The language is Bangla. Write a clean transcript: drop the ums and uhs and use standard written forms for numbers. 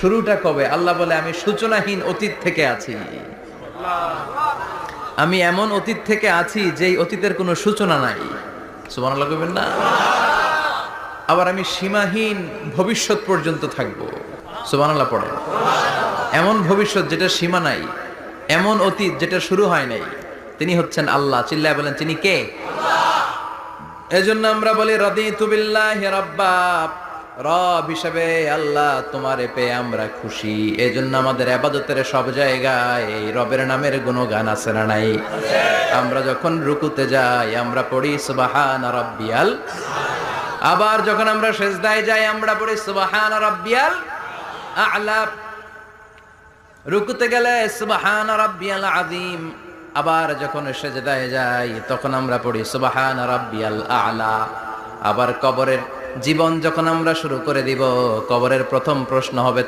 শুরুটা কবে? আল্লাহ বলে আমি সূচনাহীন অতীত থেকে আছি। আমি এমন অতীত থেকে আছি যেই অতীতের কোনো সূচনা নাই। সুবহানাল্লাহ কইবেন না? আবার আমি সীমাহীন ভবিষ্যৎ পর্যন্ত থাকবো। সুবহানাল্লাহ পড়েন। এমন ভবিষ্যৎ যেটা সীমা নাই, এমন অতীত যেটা শুরু হয় নাই, তিনি হচ্ছেন আল্লাহ। চিল্লায় বলেন তিনি কে? এজন্য আমরা বলি রাদিতু বিল্লাহি রাব্বা, রব হিসেবে আল্লাহ তোমারে পেয়ে আমরা খুশি। এজন্য আমাদের ইবাদতের সব জায়গায় এই রবের নামের গুণগান আছে না নাই? আমরা যখন রুকুতে যাই আমরা পড়ি সুবহানা রাব্বিয়াল, আবার যখন আমরা সিজদায় যাই আমরা পড়ি সুবহানা রাব্বিয়াল আ'লা। রুকুতে গেলে সুবহানা রাব্বিয়াল আযীম, আবার যখন সিজদায় যাই তখন আমরা পড়ি সুবহানা রাব্বিয়াল আ'লা। আবার কবরের জীবন যখন আমরা শুরু করে দিব, কবরের প্রথম প্রশ্ন হবে